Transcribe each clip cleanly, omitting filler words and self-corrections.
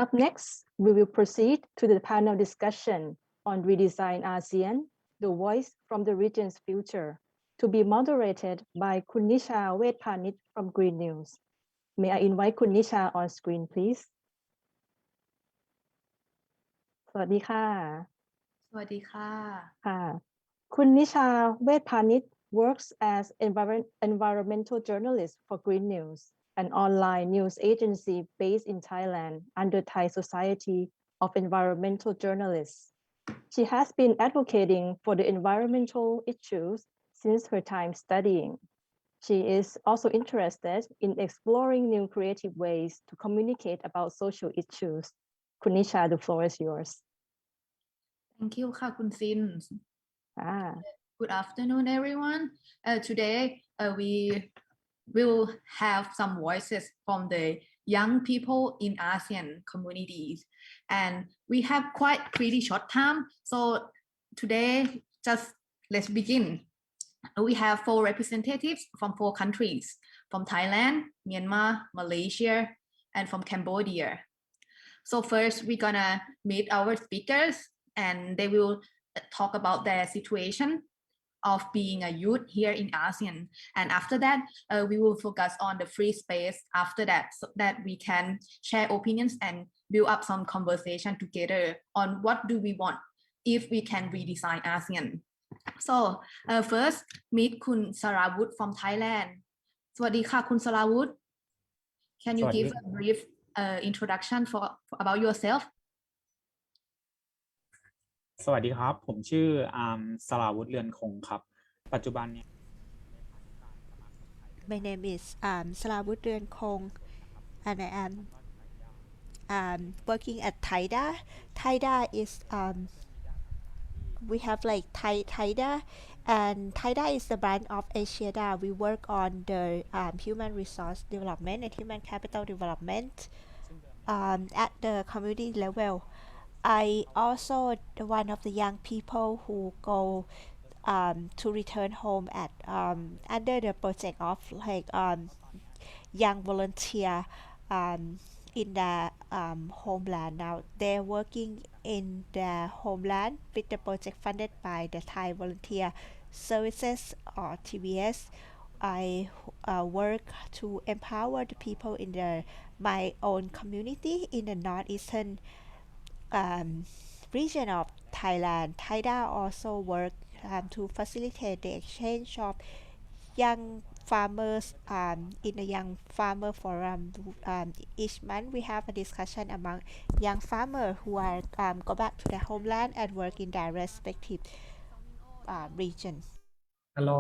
Up next, we will proceed to the panel discussion on Redesign ASEAN, the voice from the region's future, to be moderated by Nicha Wachpanich from GreenNews. May I invite Nicha on screen, please? สวัสดีค่ะ สวัสดีค่ะ ค่ะ Nicha Wachpanich works as environmental journalist for GreenNews, an online news agency based in Thailand under Thai Society of Environmental Journalists. She has been advocating for the environmental issues since her time studying. She is also interested in exploring new creative ways to communicate about social issues. Nicha, the floor is yours. Thank you ค่ะคุณซิน Good afternoon everyone. Today we will have some voices from the young people in ASEAN communities, and we have quite pretty short time, so today just let's begin. We have 4 representatives from 4 countries, from Thailand, Myanmar, Malaysia, and from Cambodia. So first we're gonna meet our speakers, and they will talk about their situation of being a youth here in ASEAN, and after that we will focus on the free space after that, so that we can share opinions and build up some conversation together on what do we want if we can redesign ASEAN. So first meet คุณ Sarawut from Thailand. สวัสดีค่ะคุณ Sarawut. Can you give a brief introduction about yourself? สวัสดีครับผมชื่อสราวุธเรือนคงครับปัจจุบันเนี่ย My name is Sarawut Ruan Khong, and I am working at ThaiDHRRA. ThaiDHRRA is we have like ThaiDHRRA, and ThaiDHRRA is the branch of ASEAN. We work on the human resource development and human capital development at the community level. I also one of the young people who go to return home at under the project of like young volunteer in the homeland. Now they're working in the homeland with the project funded by the Thai Volunteer Services or TVS. I work to empower the people in my own community in the northeastern region of Thailand. ThaiDHRRA also work to facilitate the exchange of young farmers in a young farmer forum. Each month we have a discussion among young farmers who are go back to their homeland and work in their respective region. Hello,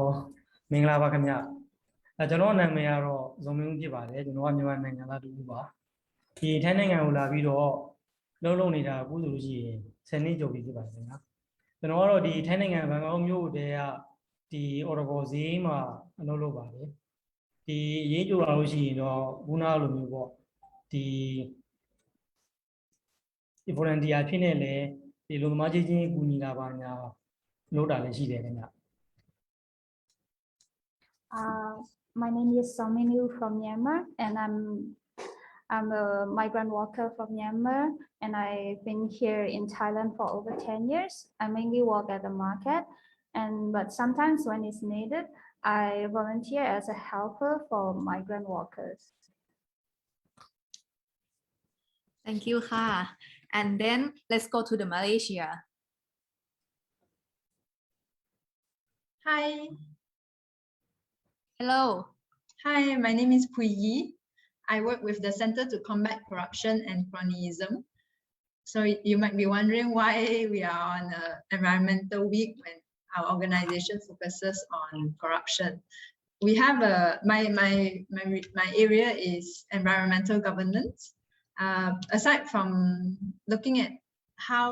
မင်္ဂလာပါခင်ဗျ။ကျွန်တော်နာမည်ကတော့ဇော်မင်းဦးဖြစ်ပါတယ်။ကျွန်တော်ကမြန်မာနိုင်ငံသားတူပါ။ဒီထိုင်းနိုင်ငံကိုလာပြီးတော့လုပ်နေတာအခုဆိုလို့ရှိရင်10နှစ်ကျော်ပြီဖြစ်ပါတယ်ခင်ဗျာ။ကျွန်တော်ကတော့ဒီထိုင်းနိုင်ငံဘန်ကောက်မြို့တည်းကဒီအော်တော်ဘော်ဈေးမှာအလုပ်ပါတယ်။ဒီအရေးကြိုလာလို့ရှိရင်တော့ခုနလိုမျိုးပေါ့ဒီ volunteer ဖြစ်နေလေဒီလူသမားချင်းကူညီတာပါညာလုပ်တာလည်းရှိတယ်ခင်ဗျာMy name is Zaw Min Oo from Myanmar, and I'm a migrant worker from Myanmar, and I've been here in Thailand for over 10 years. I mainly work at the market, but sometimes when it's needed, I volunteer as a helper for migrant workers. Thank you ค่ะ and then let's go to the Malaysia. Hi. Hello. Hi, my name is Pui Yi. I work with the Center to Combat Corruption and Cronyism. So you might be wondering why we are on an environmental week when our organization focuses on corruption. We have my area is environmental governance. Aside from looking at how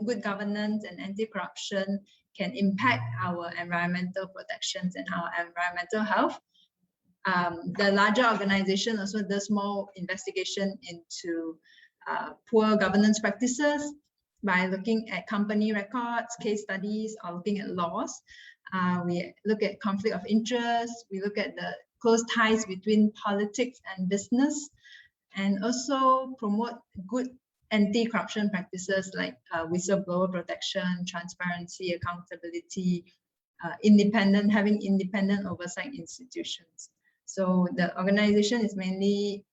good governance and anti-corruption can impact our environmental protections and our environmental health, the larger organization also does more investigation into poor governance practices by looking at company records, case studies, or looking at laws. We look at conflict of interest. We look at the close ties between politics and business. and also promote good anti-corruption practices like whistleblower protection, transparency, accountability, having independent oversight institutions. So the organization is mainly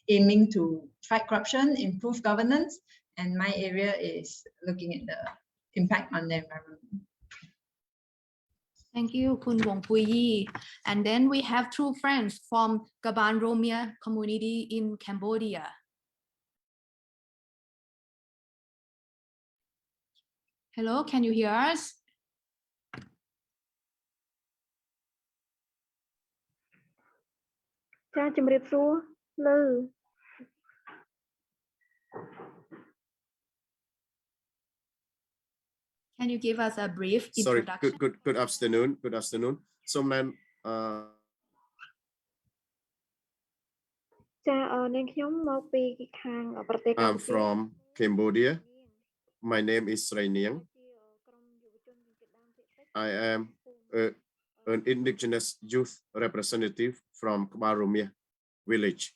aiming to fight corruption, improve governance, and my area is looking at the impact on the environment. Thank you, Kun Wong Pui Yi. And then we have two friends from Kbal Romeas community in Cambodia. Hello, can you hear us? Can you give us a brief introduction? Sorry, good afternoon. Good afternoon. Somnan I'm from Cambodia. My name is Rainiang. I am an indigenous youth representative from Kbal Romeas village.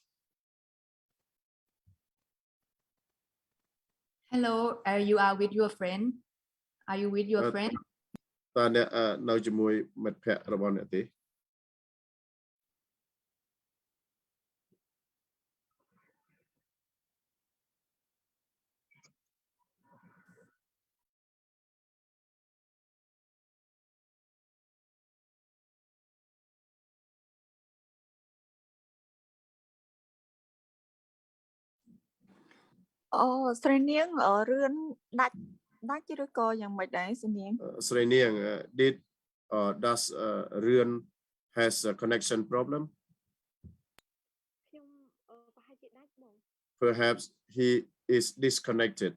Hello, you are with your friend? Are you with your friend? តើអ្នកនៅជាមួយមិត្តភ័ក្តិរបស់អ្នកទេ ស្រីនាងរឿនដាច់ឬក៏យ៉ាងម៉េចដែរស្រីនាង ស្រីនាង does Ryan has a connection problem? Perhaps he is disconnected.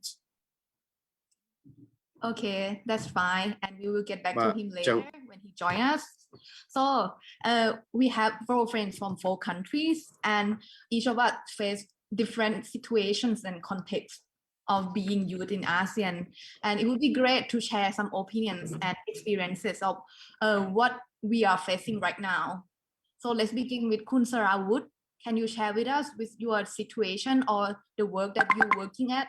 Okay, that's fine, and we will get back to him later when he joins us. So we have 4 friends from 4 countries, and each of us face different situations and contexts of being youth in ASEAN, and it would be great to share some opinions and experiences of what we are facing right now. So let's begin with Kun Sarawut. Can you share with us with your situation or the work that you're working at?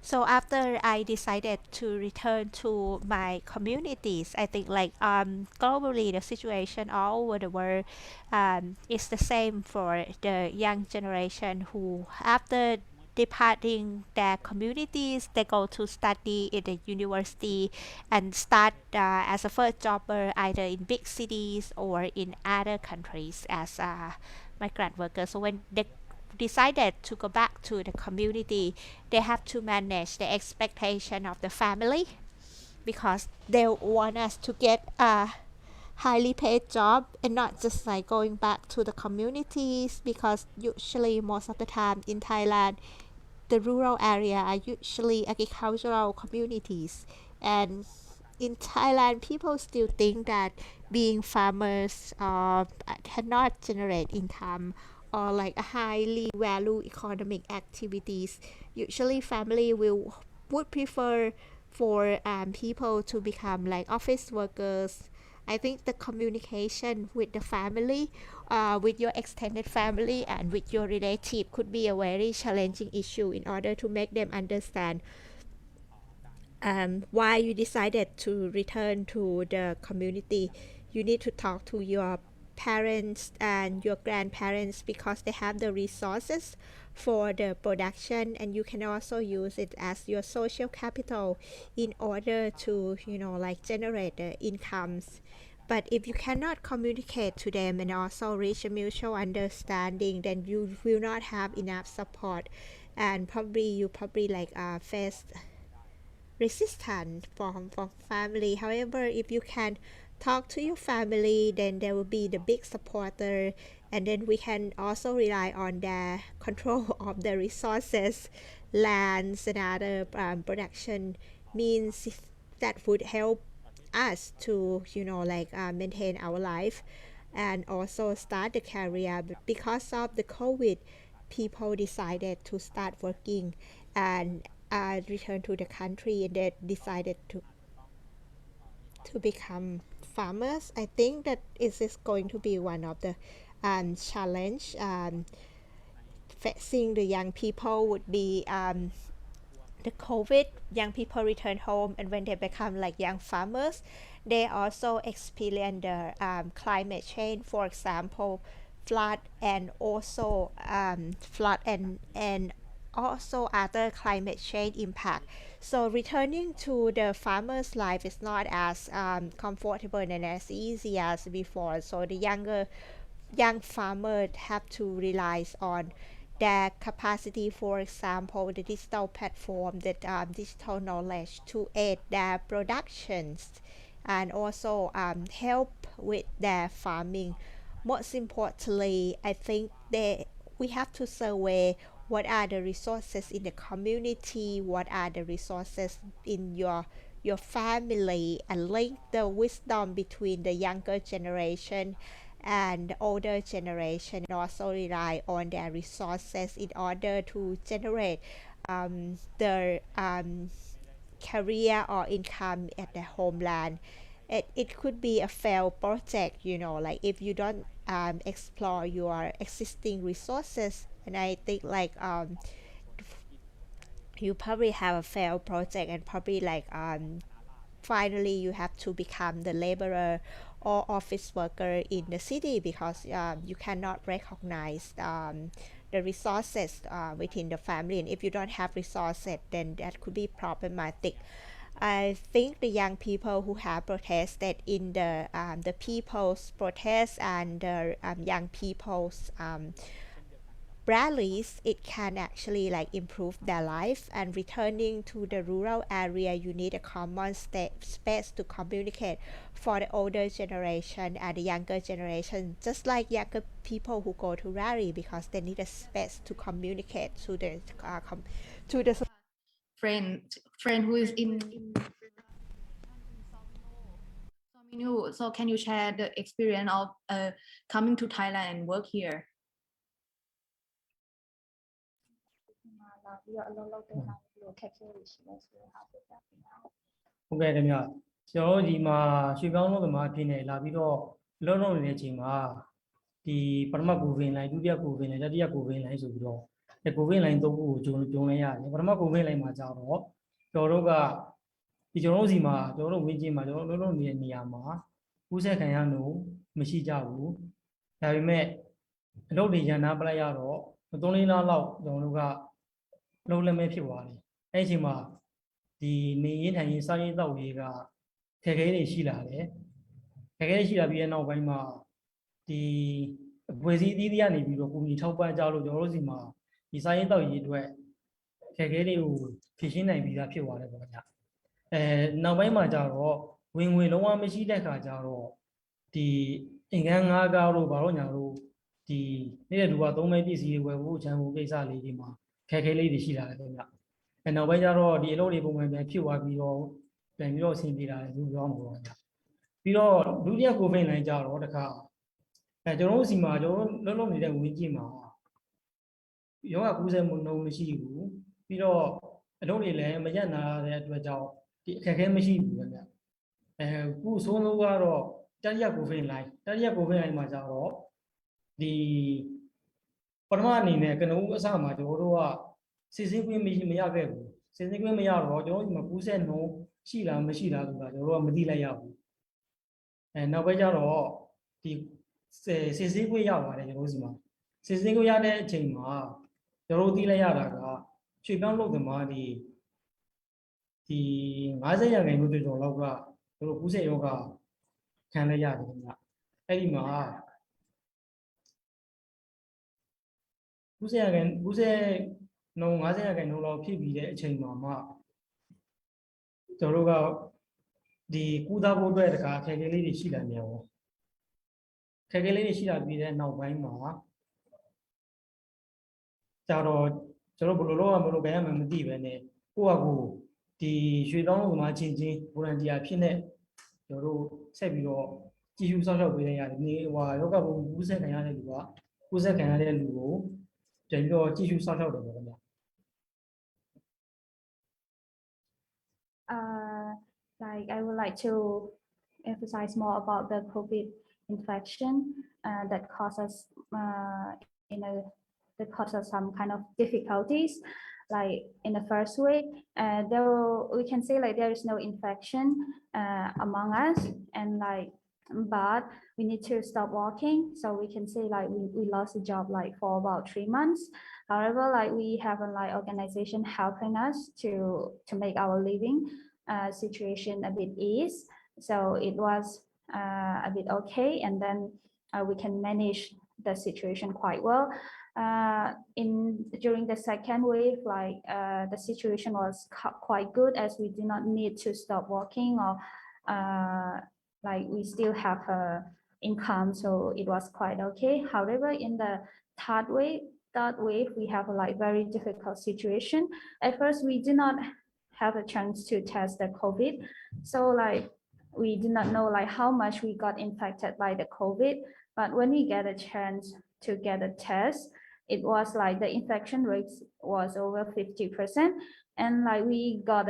So after I decided to return to my communities, I think like globally the situation all over the world is the same for the young generation who after departing their communities, they go to study in the university and start as a first jobber either in big cities or in other countries as migrant workers. So when they decided to go back to the community, they have to manage the expectation of the family because they want us to get a highly paid job and not just like going back to the communities, because usually most of the time in Thailand the rural area are usually agricultural communities, and in Thailand people still think that being farmers cannot generate income or like a highly value economic activities. Usually family would prefer for people to become like office workers. I think the communication with the family, with your extended family and with your relative could be a very challenging issue in order to make them understand why you decided to return to the community. You need to talk to your parents and your grandparents because they have the resources for the production, and you can also use it as your social capital in order to like generate the incomes. But if you cannot communicate to them and also reach a mutual understanding, then you will not have enough support, and you probably like face resistance from family. However, if you can talk to your family, then they will be the big supporter, and then we can also rely on their control of the resources, lands and other production means that would help us to maintain our life and also start the career. But because of the COVID, people decided to start working and return to the country, and they decided to become farmers. I think that is going to be one of the challenge facing the young people would be the COVID. Young people return home, and when they become like young farmers, they also experience the climate change, for example, flood and also also other climate change impact. So returning to the farmer's life is not as comfortable and as easy as before. So the young farmers have to rely on their capacity, for example, the digital platform, the digital knowledge to aid their productions and also help with their farming. Most importantly, I think we have to survey what are the resources in the community, what are the resources in your family, and link the wisdom between the younger generation and the older generation, and also rely on their resources in order to generate their career or income at their homeland. It could be a failed project, like if you don't explore your existing resources. And I think like you probably have a failed project, and probably like finally you have to become the laborer or office worker in the city, because you cannot recognize the resources within the family, and if you don't have resources, then that could be problematic. I think the young people who have protested in the people's protest and the young people's rallies, it can actually like improve their life. And returning to the rural area, you need a common space to communicate for the older generation and the younger generation, just like younger people who go to rally, because they need a space to communicate to the friend who is in so can you share the experience of coming to Thailand and work here? Okay, ခင်ဗျာ ကျွန်တော်တို့ဒီမှာရွှေပြောင်းလို့သမားဖြစ်နေလာပြီးတော့လုံးလုံးနေတဲ့အချိန်မှာဒီပထမကိုဗစ်လိုင်းဒုတိယကိုဗစ်လိုင်းတတိယကိုဗစ်လိုင်းဆိုပြီးတော့ကိုဗစ်လိုင်းသုံးခုကိုဂျုံလိုက်ရတယ်ပထမကိုဗစ်လိုင်းမှာကြာတော့ကျွန်တော်တို့ကဒီကျွန်တော်တို့စီမှာကျွန်တော်တို့ဝင်းကျင်မှာကျွန်တော်လုံးလုံးနေတဲ့နေရာမှာကူးစက်ခံရလို့မရှိကြဘူးဒါပေမဲ့အလုပ်တွေရန်နာပလိုက်ရတော့3-4 လလောက်ကျွန်တော်တို့ကလုံးလည်းမဲဖြစ်သွားတယ်အဲ့ဒီအချိန်မှာဒီနေရင်ထိုင်ရင်စားရေးတောက်ရေးကခက်ခဲတွေရှိလာတယ်ခက်ခဲရှိလာပြီးတဲ့နောက်ပိုင်းမှာဒီအဖွဲ့အစည်းအသီးသီးကနေပြီးတော့ကိုကြီးထောက်ပံ့ကြလို့ကျွန်တော်တို့စီမှာဒီစားရေးတောက်ရေးအတွက်ခက်ခဲတွေကိုဖြည့်ရှင်းနိုင်ပြီးသားဖြစ်သွားတယ်ပေါ့ဗျာနောက်ပိုင်းမှာကြတော့ဝင်ငွေလုံးဝမရှိတဲ့ခါကြတော့ဒီအင်္ဂန်းငါးကားတို့ဘာလို့ညာတို့ဒီနေ့တူကသုံးမဲပစ္စည်းတွေဝယ်ဖို့ချမ်းဖို့ကိစ္စလေးဒီမှာခက်ခဲလေးတွေရှိလာတယ်ခင်ဗျနောက်ပိုင်းကျတော့ဒီအလုပ်တွေပုံမှန်ပြန်ဖြစ်သွားပြီးတော့ပြန်ပြီးတော့အဆင်ပြေလာတယ်သူပြောမှာပေါ့ဗျပြီးတော့ဒုတိယကိုဗစ်လိုင်းကြတော့တခါကျွန်တော်တို့စီမှာကျွန်တော်လုံးလုံးနေတဲ့ဝင်းကြီးမှာရောဂါကူးစက်မှုနှုန်းမရှိဘူးပြီးတော့အလုပ်တွေလည်းမရက်နာတဲ့အတွက်ကြောင့်ဒီအခက်အခဲမရှိဘူးခင်ဗျခုဆုံးလို့ကတော့တတိယကိုဗစ်လိုင်းမှာကြတော့ဒီပထမအနေနဲ့ကနဦးအစမှာကျွန်တော်တို့ကစစ်စင်းကွင်းမရခဲ့ဘူးစစ်စင်းကွင်းမရတော့ကျွန်တော်ဒီမှာကူးစက်နှုန်းရှိလားမရှိလားဆိုတာကျွန်တော်တို့ကမသိလိုက်ရဘူးနောက်ပိုင်းကျတော့ဒီစစ်စင်းကွင်းရပါတယ်ကျွန်တော်တို့စီမှာစစ်စင်းကွင်းရတဲ့အချိန်မှာကျွန်တော်တို့သိလိုက်ရတာကရွှေပြောင်းလုပ်သမားဒီ50 ရာခိုင်နှုန်းကျော်လောက်ကကျွန်တော်ကူးစက်ရောဂါခံလိုက်ရတယ်ခင်ဗျအဲ့ဒီမှာကူးစက်နှုန်း50 ရာခိုင်နှုန်းလောက်ဖြစ်ပြီးတဲ့အချိန်မှာမှကျွန်တော်တို့ကဒီကုသဖို့အတွက်တခါခက်ခဲလေးတွေရှိလာနေရောခက်ခဲလေးတွေရှိလာပြီးတဲ့နောက်ပိုင်းမှာကျတော့ကျွန်တော်ဘယ်လိုလုပ်ရမလို့ပဲမှမသိပဲနဲ့ကိုယ့်အကူဒီရွှေတောင်းလို့မှချင်းဗိုလန်တီယာဖြစ်နေ ကျွန်တော်တို့ဆက်ပြီးတော့ကြည့်ရှုစောင့်ရှောက်ပေးနေရတယ်ဒီဟိုယောဂဘုံကူးစက်ခံရတဲ့လူကကူးစက်ခံရတဲ့လူကိုပြန်ပြီးတော့ကြည့်ရှုစောင့်ရှောက်တယ်ပေါ့ခင်ဗျာ Like I would like to emphasize more about the COVID infection that causes that causes some kind of difficulties. Like in the first week, we can say like there is no infection among us, and like but we need to stop walking. So we can say like we lost a job like for about 3 months. However, like we have a like organization helping us to make our living situation a bit ease. So it was a bit okay, and then we can manage the situation quite well. During the second wave, like the situation was quite good as we did not need to stop working or like we still have income, so it was quite okay. However, in the third wave, we have a like very difficult situation. At first, we did not have a chance to test the COVID, so like we did not know like how much we got infected by the COVID. But when we get a chance to get a test, it was like the infection rate was over 50%, and like we got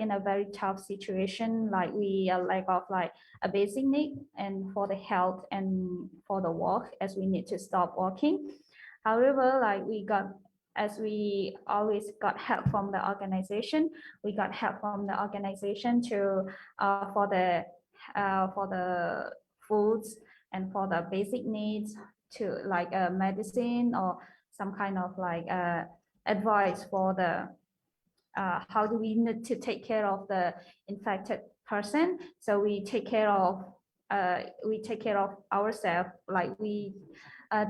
in a very tough situation. Like we are lack of like a basic need and for the health and for the work as we need to stop working. However, like as we always got help from the organization, we got help from the organization for the foods and for the basic needs to like medicine or some kind of like advice for the how do we need to take care of the infected person. So we take care of ourselves, like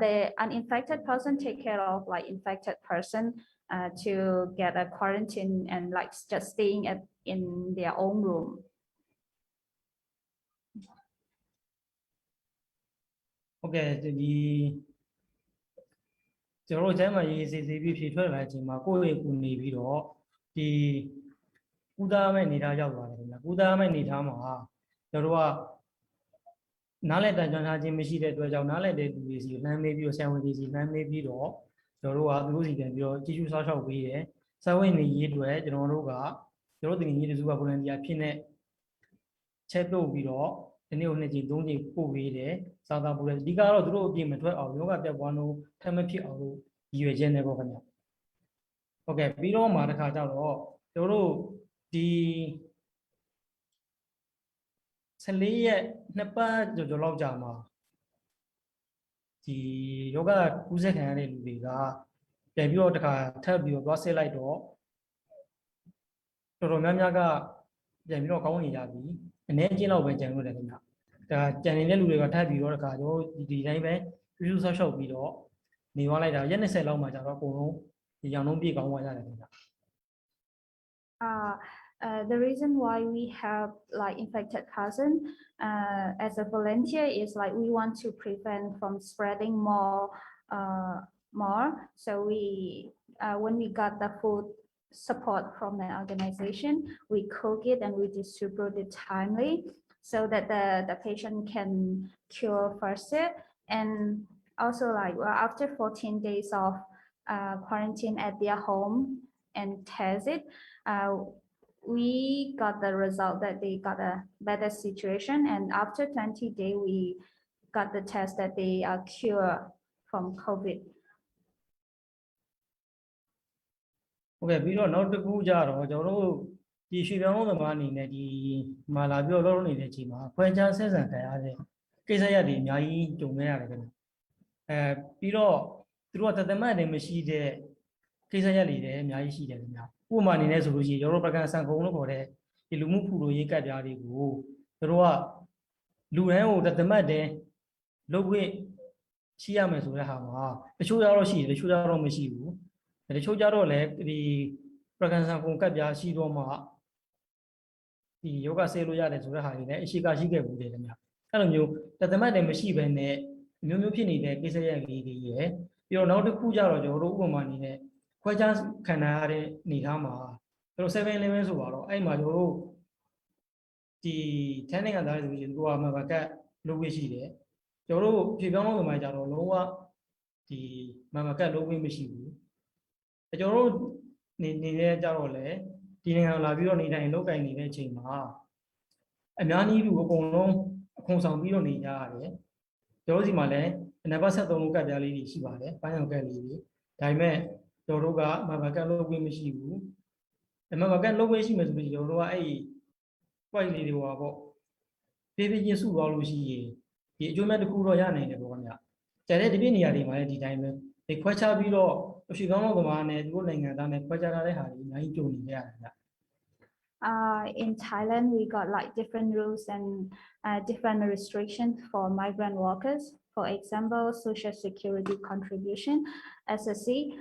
the uninfected person take care of like infected person to get a quarantine and like just staying in their own room. Okay, ကျွန်တော်တို့ကျမ်းမာရေးစီစီပြီးဖြည့်ထွက်လာတဲ့အချိန်မှာကိုယ့်ရဲ့ကိုယ်နေပြီးတော့ဒီကုသမဲ့နေသားရောက်သွားတယ်ခင်ဗျာကုသမဲ့နေသားမှာကျွန်တော်တို့ကနားလည်တန်ကြွထားခြင်းမရှိတဲ့အတွက်ကြောင့်နားလည်တဲ့လူတွေစီလှမ်းမေးပြီးတော့ဆရာဝန်တွေစီလှမ်းမေးပြီးတော့ကျွန်တော်တို့ကသူတို့စီပြန်ပြီးတော့ကြည့်ရှုစောင့်ရှောက်ပေးတယ်စာဝင်နေရေးအတွက်ကျွန်တော်တို့တင်ကြီးတစုက volunteer ဖြစ်နေချက်ပြုတ်ပြီးတော့ဒီနေ့ကို2ကြိမ်3ကြိမ်ပို့ပေးတယ်စာသားပို့တယ်ဒီကတော့သူတို့အပြည့်မထွက်အောင်ယောဂပြတ်ပွားလို့ထပ်မဖြစ်အောင်လို့ရည်ရွယ်ချက်နဲ့ပေါ့ခင်ဗျာဟုတ်ကဲ့ပြီးတော့မှာတစ်ခါကျတော့ကျွန်တော်တို့ဒီ14ရက်2ပတ်ကျော်လောက်ကြာမှာဒီယောဂကူးစက်ခံရတဲ့လူတွေကပြန်ပြီးတော့တစ်ခါထပ်ပြီးတော့သွားဆက်လိုက်တော့တော်တော်များများကပြန်ပြီးတော့ကောင်းနေကြပြီအနေအချင်းလောက်ပဲကြံလို့တယ်ခင်ဗျာဒါကြံနေတဲ့လူတွေကထပ်ပြီးတော့တစ်ခါကျွန်တော်ဒီတိုင်းပဲပြုစုဆောက်ရှောက်ပြီးတော့နေသွားလိုက်တာရက်20လောက်မှကျတော့အကုန်လုံးဒီရောင်လုံးပြေကောင်းသွားကြတယ်ခင်ဗျာThe reason why we have like infected cousin as a volunteer is like we want to prevent from spreading more. So we when we got the food support from the organization, we cook it and we distribute it timely so that the patient can cure faster. And also like after 14 days of quarantine at their home and test it, we got the result that they got a better situation, and after 20 days we got the test that they are cured from COVID. ဟုတ်ကဲ့ပြီးတော့နောက်တစ်ခုကြတော့ကျွန်တော်တို့ဒီရွှေပြောင်းလုံးသမားအနေနဲ့ဒီမှာလာပြီးတော့လုပ်နေတဲ့အချိန်မှာခွဲခြားဆက်ဆံခံရတဲ့ကိစ္စရပ်တွေအများကြီးကြုံခဲ့ရတယ်ခင်ဗျပြီးတော့သူတို့ကတသက်မှတ်တယ်မရှိတဲ့ကိစ္စရပ်တွေလည်းအများကြီးရှိတယ်ခင်ဗျဥပမာအနေနဲ့ဆိုလို့ရှိရင်ရောပကံစံကုံလို့ခေါ်တဲ့ဒီလူမှုဖူလိုရေးကတ်ပြားတွေကိုသူတို့ကလူတန်းကိုတသက်မှတ်တယ်လုပ်ခွင့်ရှိရမယ်ဆိုတဲ့ဟာမှာတချို့ကြတော့ရှိတယ်တချို့ကြတော့မရှိဘူးတချို့ကြတော့လည်းဒီပကံစံကုံကတ်ပြားရှိတော့မှဒီယောဂဆေးလို့ရတယ်ဆိုတဲ့ဟာတွေလည်းအရှိကရှိခဲ့ဘူးတယ်ခင်ဗျအဲ့လိုမျိုးတသက်မှတ်တယ်မရှိဘဲနဲ့မျိုးမျိုးဖြစ်နေတဲ့ကိစ္စရပ်လေးတွေရယ်ပြီးတော့နောက်တစ်ခုကြတော့ကျွန်တော်တို့ဥပမာအနေနဲ့ခွဲခြားခံရတဲ့နေသားမှာကျွန်တော်7-11ဆိုတော့အဲ့မှာကျွန်တော်တို့ the turning at that which is go Mamaka Lowishi. Joro, Pibano, my Jaro, Loa, the Mamaka Lowi machine. A Joro Nina Jarole, Dina Lavio Nina and Loka Nina Chima. And Nani to Ponorng, Consambio Nina, Josie Male, and never said the Luca Dali, Shibale, Pano Gali, Time, Doroga, Mamaka Lowi machine. And Mamaka Lowi must be Yoroa. Quite lady wabo. Baby Yesu Walushi, the Jumedical Royana in the Bonia. Jared Vinia, my time, the Quacha below, if she don't know the one at ruling and done at Quacha Hari, 19. In Thailand, we got like different rules and different restrictions for migrant workers. For example, social security contribution, SSC,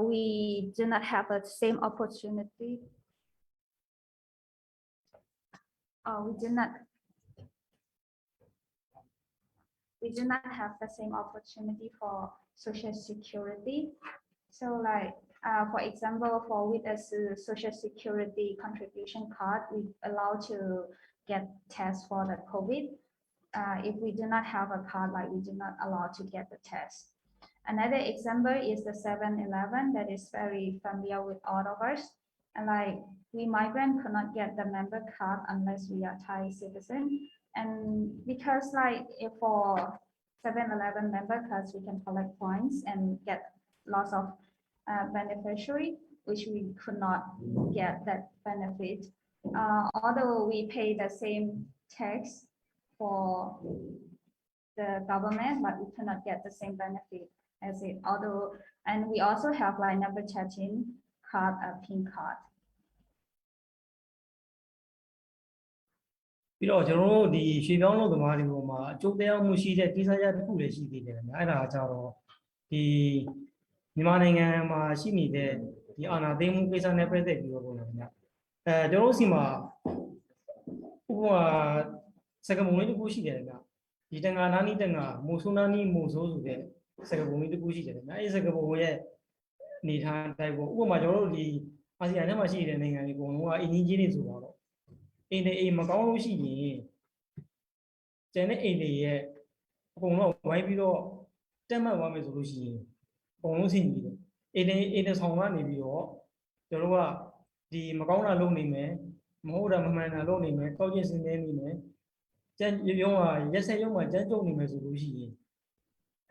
we do not have the same opportunity. We do not have the same opportunity for social security. So like, for example, with a social security contribution card, we allow to get tests for the COVID. If we do not have a card, like we do not allow to get the test. Another example is the 7-Eleven that is very familiar with all of us. And like we migrants cannot get the member card unless we are Thai citizen. And because like if for 7-Eleven member cards, we can collect points and get lots of beneficiary, which we could not get that benefit. Although we pay the same tax for the government, but we cannot get the same benefit as it. Although, and we also have like number 13 card, a pink card. Below the she don't know the Marima, Jobea Mushi, that is a foolish city. I know the Nimananga, she needed the Anna, they move is an everyday. The Rosima, who are second moment to push it. The Tanga Tanga, Musunani, Muso, second moment to push it. I is a boy, need hand type of majority as I never see the name and go in engineers. In the Mekong-ASEAN, Janet A. Ponorng why below 10 1 resolution. Ponorng in the song one review. The Mekong alone, more than man alone, Caucus in any man. Then you are, yes, I know my gentle resolution.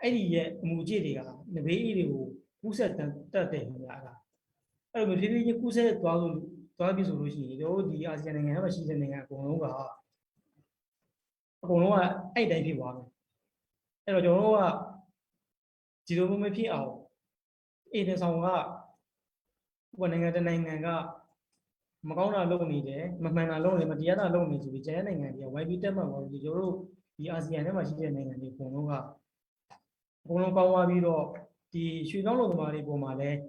Any yet Mujiria, the way who said that day. I will give you who said solution, the ASEAN and have a season in a Ponorng. Ponorng, I die one. I don't know. Zero may be out. It is on when I got the name and got Mekong alone, Maman alone, but the other alone is to be jamming and why be them about the Euro, the ASEAN and season and the Ponorng. Ponorng, the Shudon of the Maripomale,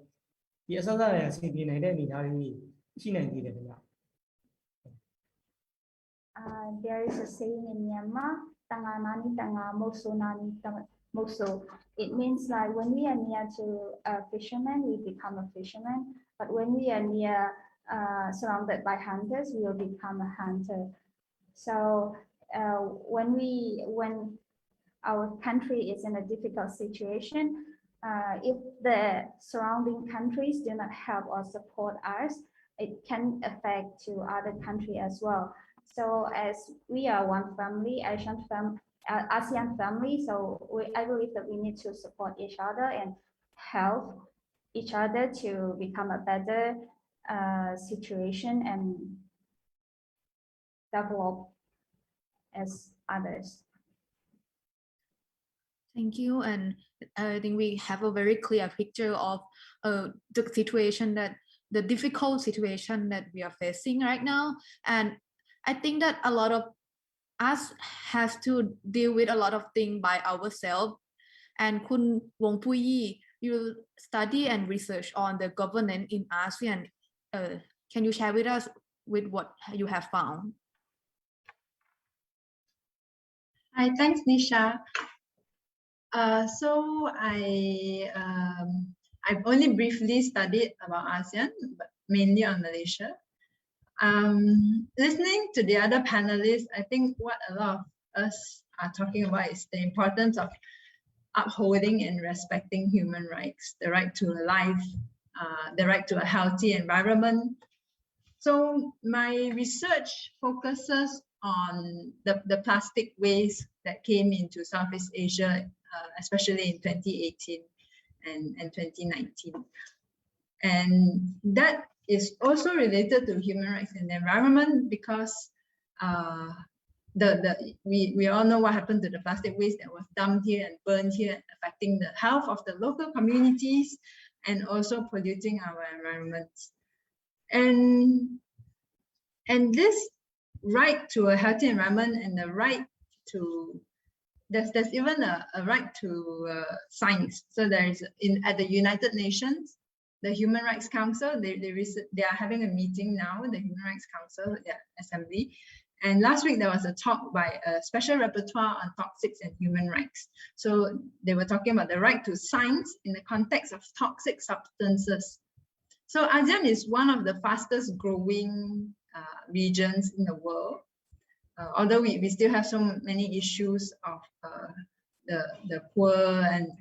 the Asada has been identity. There is a saying in Myanmar, Tanganani Tanga Moso Nani Moso. It means like when we are near to a fisherman, we become a fisherman. But when we are near surrounded by hunters, we will become a hunter. So when our country is in a difficult situation, if the surrounding countries do not help or support us, it can affect to other countries as well. So as we are one family, ASEAN family, so I believe that we need to support each other and help each other to become a better situation and develop as others. Thank you. And I think we have a very clear picture of the situation the difficult situation that we are facing right now. And I think that a lot of us has to deal with a lot of things by ourselves. And Kun Wong Pui Yi, you study and research on the governance in ASEAN. Can you share with us with what you have found? Hi, thanks, Nicha. So I've only briefly studied about ASEAN, but mainly on Malaysia. Listening to the other panelists, I think what a lot of us are talking about is the importance of upholding and respecting human rights, the right to life, the right to a healthy environment. So my research focuses on the plastic waste that came into Southeast Asia, especially in 2018 and 2019. And that is also related to human rights and the environment because we all know what happened to the plastic waste that was dumped here and burned here, affecting the health of the local communities and also polluting our environment. And this right to a healthy environment and the right to there's even a right to science. So there is at the United Nations, the Human Rights Council, they are having a meeting now, the Human Rights Council Assembly. And last week there was a talk by a special rapporteur on toxics and human rights. So they were talking about the right to science in the context of toxic substances. So ASEAN is one of the fastest growing regions in the world. Although we still have so many issues of the poor and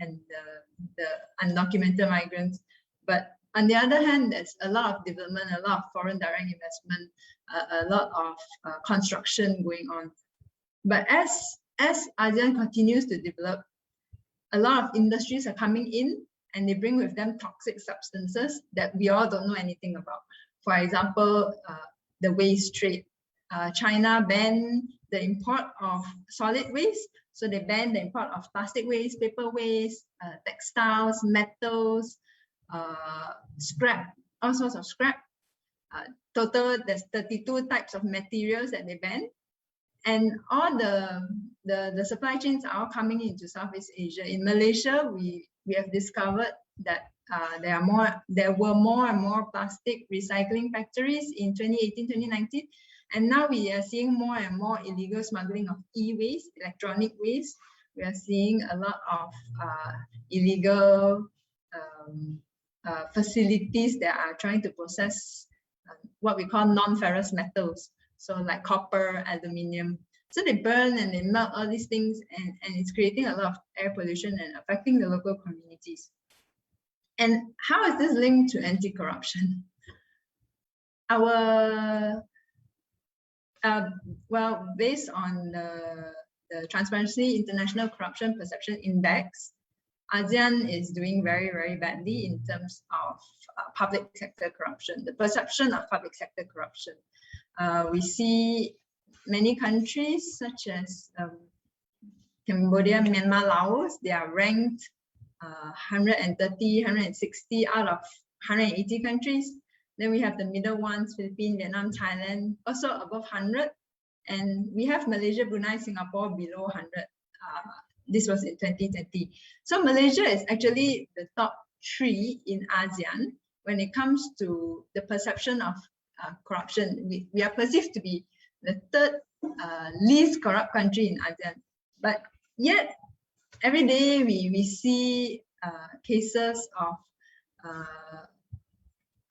the undocumented migrants. But on the other hand, there's a lot of development, a lot of foreign direct investment, a lot of construction going on. But as ASEAN continues to develop, a lot of industries are coming in and they bring with them toxic substances that we all don't know anything about. For example, the waste trade. China banned the import of solid waste. So they banned the import of plastic waste, paper waste, textiles, metals, scrap, all sorts of scrap. Total, there's 32 types of materials that they banned. And all the supply chains are all coming into Southeast Asia. In Malaysia, we have discovered that there were more and more plastic recycling factories in 2018, 2019. And now we are seeing more and more illegal smuggling of e-waste, electronic waste. We are seeing a lot of illegal facilities that are trying to process what we call non-ferrous metals. So like copper, aluminium. So they burn and they melt all these things and it's creating a lot of air pollution and affecting the local communities. And how is this linked to anti-corruption? Well, based on the Transparency International Corruption Perception Index, ASEAN is doing very, very badly in terms of public sector corruption, the perception of public sector corruption. We see many countries such as Cambodia, Myanmar, Laos, they are ranked 130, 160 out of 180 countries. Then we have the middle ones, Philippines, Vietnam, Thailand, also above 100. And we have Malaysia, Brunei, Singapore below 100. This was in 2020. So Malaysia is actually the top 3 in ASEAN when it comes to the perception of corruption. We are perceived to be the 3rd least corrupt country in ASEAN. But yet, every day we see cases of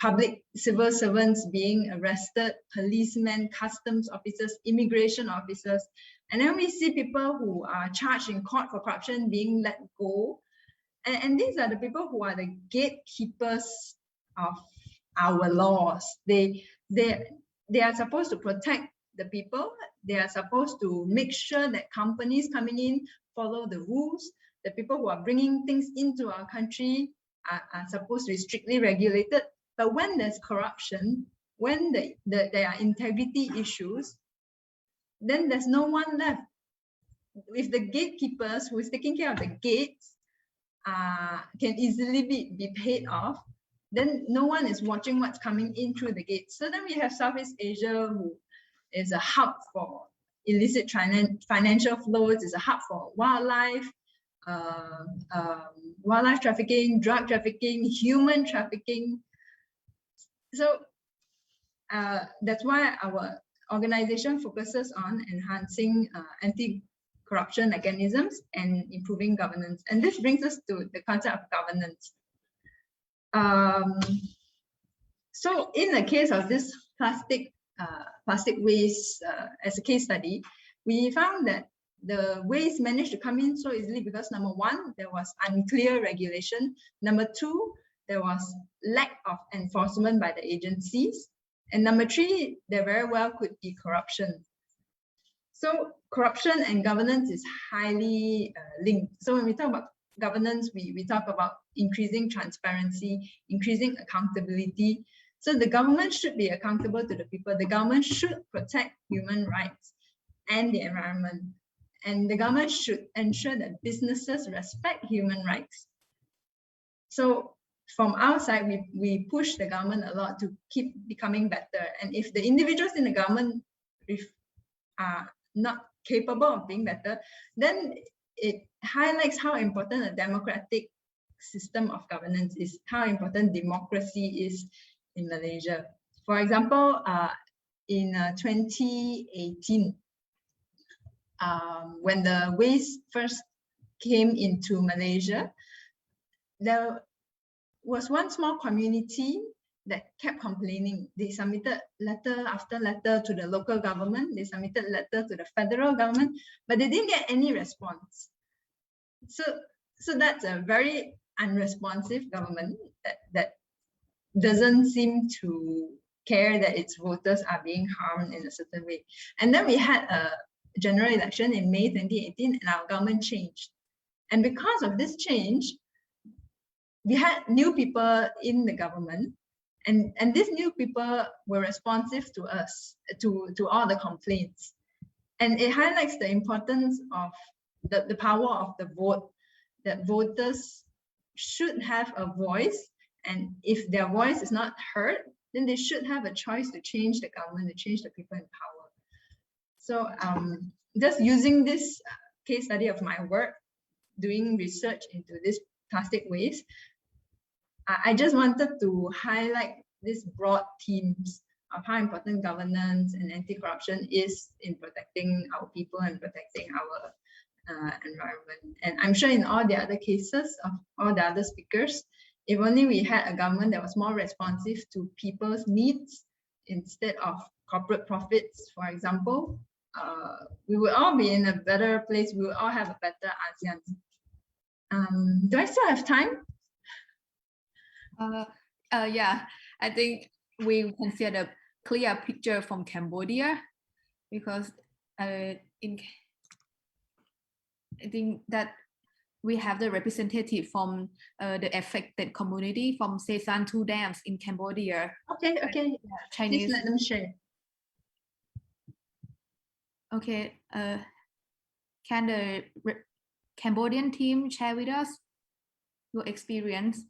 public civil servants being arrested, policemen, customs officers, immigration officers. And then we see people who are charged in court for corruption being let go. And these are the people who are the gatekeepers of our laws. They are supposed to protect the people. They are supposed to make sure that companies coming in follow the rules. The people who are bringing things into our country are supposed to be strictly regulated. But when there's corruption, when there are integrity issues, then there's no one left. If the gatekeepers who is taking care of the gates can easily be paid off, then no one is watching what's coming in through the gates. So then we have Southeast Asia, who is a hub for illicit financial flows, is a hub for wildlife, wildlife trafficking, drug trafficking, human trafficking. So that's why our organization focuses on enhancing anti-corruption mechanisms and improving governance. And this brings us to the concept of governance. So in the case of this plastic plastic waste as a case study, we found that the waste managed to come in so easily because number one, there was unclear regulation. Number two, there was lack of enforcement by the agencies. And number three, there very well could be corruption. So corruption and governance is highly linked. So when we talk about governance, we talk about increasing transparency, increasing accountability. So the government should be accountable to the people. The government should protect human rights and the environment. And the government should ensure that businesses respect human rights. So from our side, we push the government a lot to keep becoming better. And if the individuals in the government are not capable of being better, then it highlights how important a democratic system of governance is, how important democracy is in Malaysia. For example, in 2018, when the waste first came into Malaysia, there was one small community that kept complaining. They submitted letter after letter to the local government. They submitted letter to the federal government, but they didn't get any response. So that's a very unresponsive government that doesn't seem to care that its voters are being harmed in a certain way. And then we had a general election in May 2018, and our government changed. And because of this change, we had new people in the government, and these new people were responsive to us, to all the complaints. And it highlights the importance of the power of the vote, that voters should have a voice, and if their voice is not heard, then they should have a choice to change the government, to change the people in power. So just using this case study of my work, doing research into this plastic waste, I just wanted to highlight these broad themes of how important governance and anti-corruption is in protecting our people and protecting our environment. And I'm sure in all the other cases of all the other speakers, if only we had a government that was more responsive to people's needs instead of corporate profits, for example, we would all be in a better place. We would all have a better ASEAN. Do I still have time? Yeah, I think we can see the clear picture from Cambodia, because I think that we have the representative from the affected community from Sesan 2 dams in Cambodia. Okay. Chinese. Please let them share. Okay. Can the Cambodian team share with us your experience?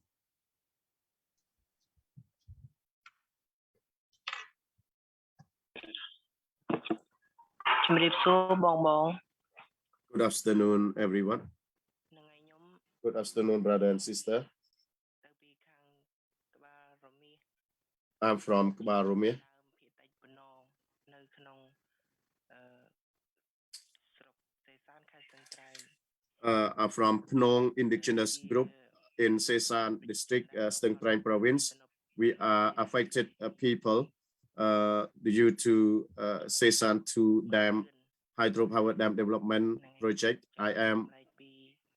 Good afternoon, everyone. Good afternoon, brother and sister. I'm from Kbal Romeas. I'm from Ponorng indigenous group in Sesan district, Steng Train province. We are affected people due to Sesan 2 dam hydropower dam development project. I am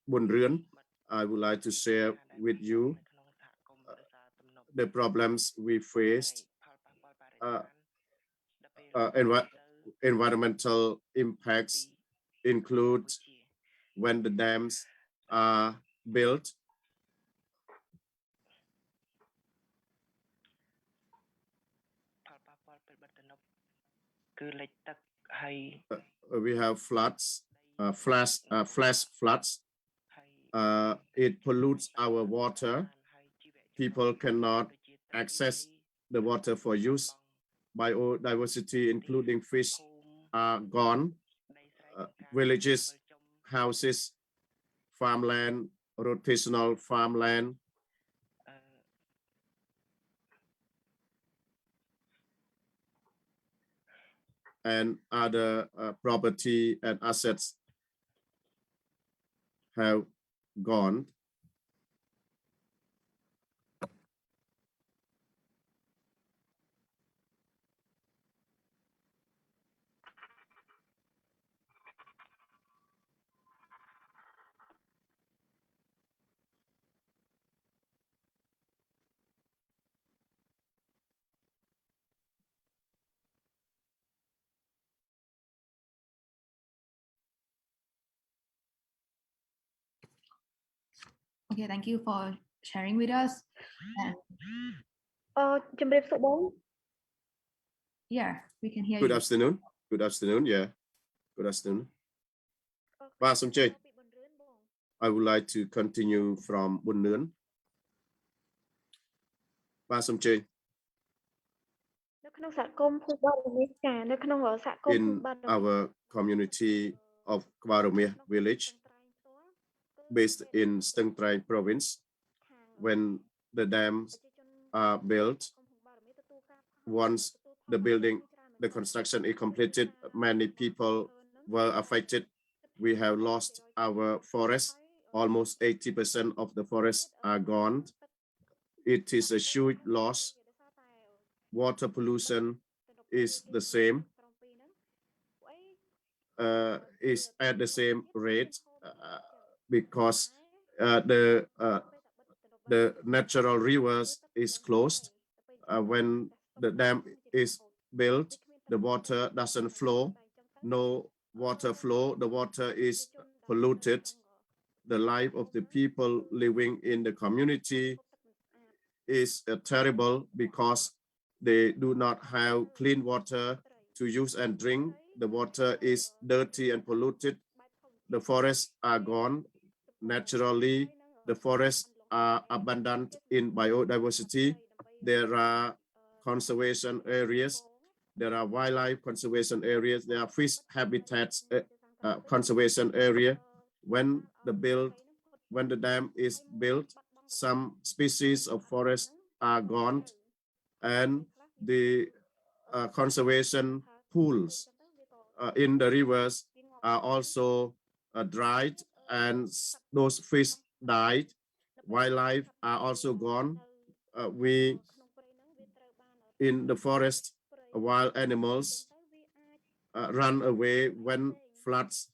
Bun Rươn. I would like to share with you the problems we faced. Environmental impacts include when the dams are built, we have floods, flash floods. It pollutes our water. People cannot access the water for use. Biodiversity, including fish, are gone. Villages, houses, farmland, rotational farmland, and other property and assets have gone. Okay, thank you for sharing with us. And yeah, we can hear Good you. afternoon. Good afternoon. Yeah. Good afternoon. Ba Som Chê. I would like to continue from Buôn Nướn. Ba Som Chê. In our community of Kbal Romeas village, based in Stang Trai province, when the dams are built, once the construction is completed, many people were affected. We have lost our forest. Almost 80% of the forests are gone. It is a huge loss. Water pollution is the same, is at the same rate because the natural rivers is closed. When the dam is built, the water doesn't flow. No water flow. The water is polluted. The life of the people living in the community is terrible because they do not have clean water to use and drink. The water is dirty and polluted. The forests are gone. Naturally, the forests are abundant in biodiversity. There are conservation areas. There are wildlife conservation areas. There are fish habitats conservation area. When the dam is built, some species of forest are gone, and the conservation pools in the rivers are also dried, and those fish died. Wildlife are also gone. We in the forest, wild animals run away when floods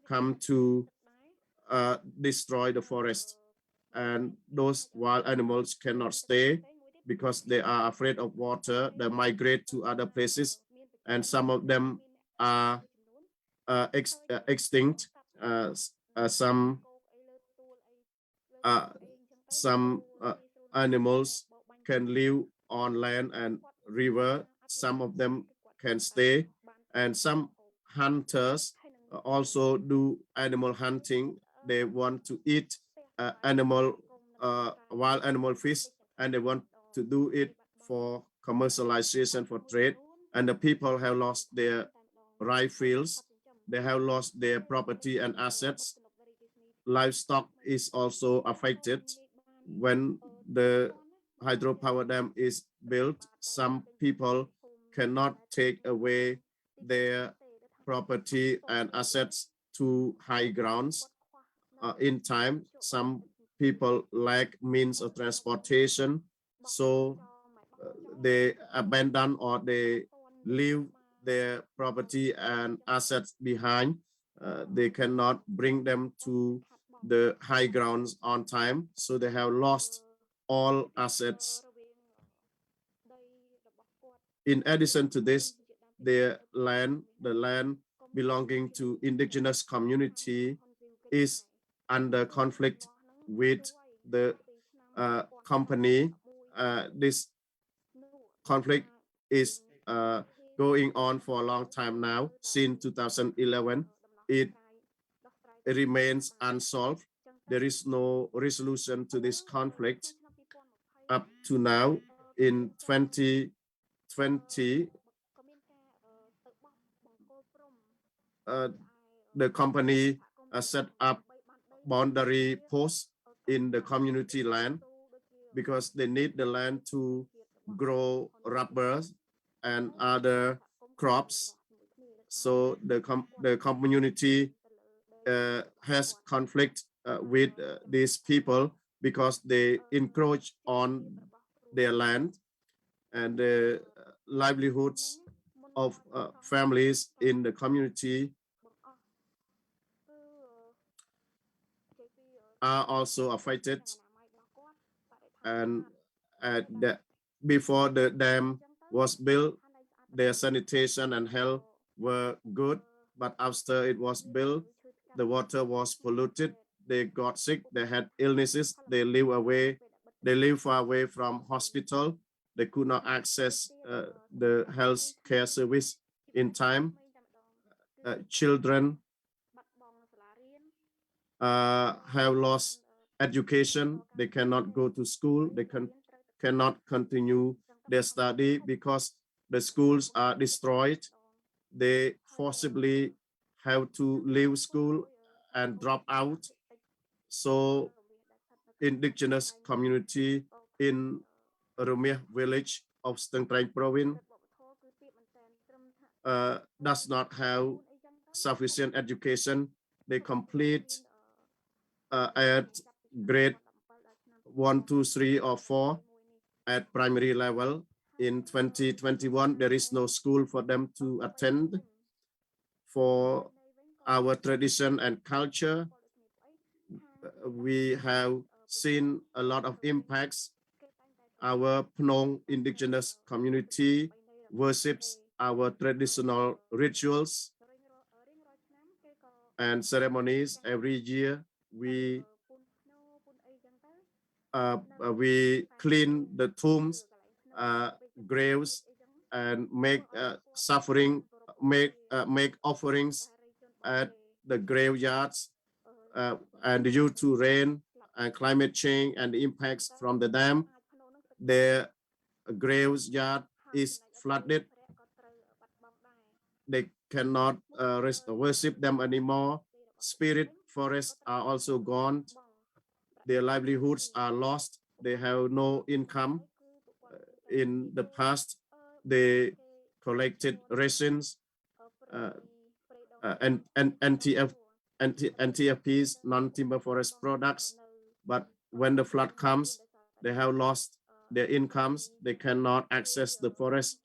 come to destroy the forest, and those wild animals cannot stay because they are afraid of water. They migrate to other places, and some of them are extinct. Some animals can live on land and river. Some of them can stay, and some hunters also do animal hunting. They want to eat wild animal fish, and they want to do it for commercialization, for trade. And the people have lost their rice fields. They have lost their property and assets. Livestock is also affected. When the hydropower dam is built, some people cannot take away their property and assets to high grounds in time. Some people lack means of transportation, so they abandon or they leave their property and assets behind. They cannot bring them to the high grounds on time, so they have lost all assets. In addition to this, the land belonging to indigenous community is under conflict with the company. This conflict is going on for a long time now. Since 2011, it remains unsolved. There is no resolution to this conflict up to now. In 2020, the company set up boundary posts in the community land because they need the land to grow rubber and other crops. So the community has conflict with these people because they encroach on their land, and the livelihoods of families in the community are also affected. And before the dam was built, their sanitation and health were good, but after it was built, the water was polluted. they got sick, they had illnesses, they live far away from hospital, they could not access the health care service in time. Children have lost education, they cannot go to school, they cannot continue their study because the schools are destroyed. They forcibly have to leave school and drop out. So indigenous community in Romeas village of Stang Traing province does not have sufficient education. They complete at grade 1, 2, 3, or 4 at primary level. In 2021, there is no school for them to attend. For our tradition and culture, we have seen a lot of impacts. Our Ponorng indigenous community worships our traditional rituals and ceremonies. Every year we clean the tombs, graves, and make offerings at the graveyards. And due to rain and climate change and the impacts from the dam, their graveyard is flooded. They cannot worship them anymore. Spirit forests are also gone. Their livelihoods are lost. They have no income. In the past, they collected rations and NTFPs, non-timber forest products. But when the flood comes, they have lost their incomes. They cannot access the forest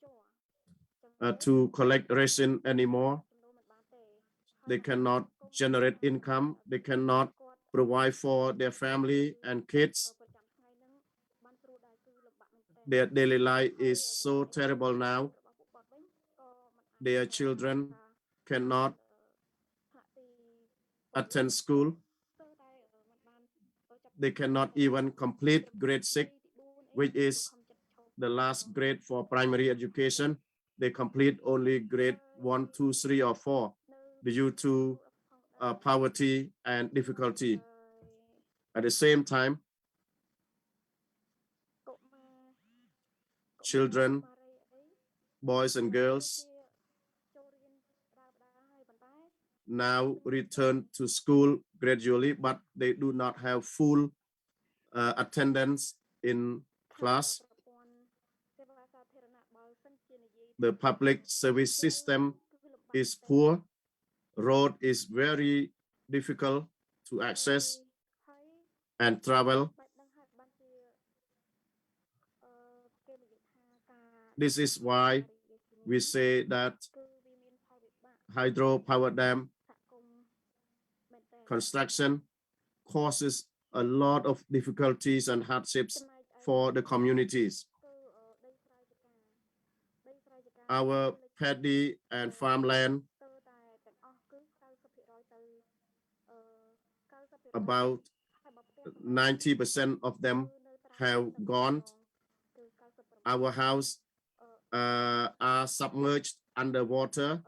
to collect ration anymore. They cannot generate income. They cannot provide for their family and kids. Their daily life is so terrible now. Their children cannot attend school. They cannot even complete grade 6, which is the last grade for primary education. They complete only grade 1, 2, 3, or 4 due to poverty and difficulty. At the same time, children, boys and girls, now return to school gradually, but they do not have full attendance in class. The public service system is poor. Road is very difficult to access and travel. This is why we say that hydropower dam construction causes a lot of difficulties and hardships for the communities. Our paddy and farmland, about 90% of them have gone. Our house are submerged underwater.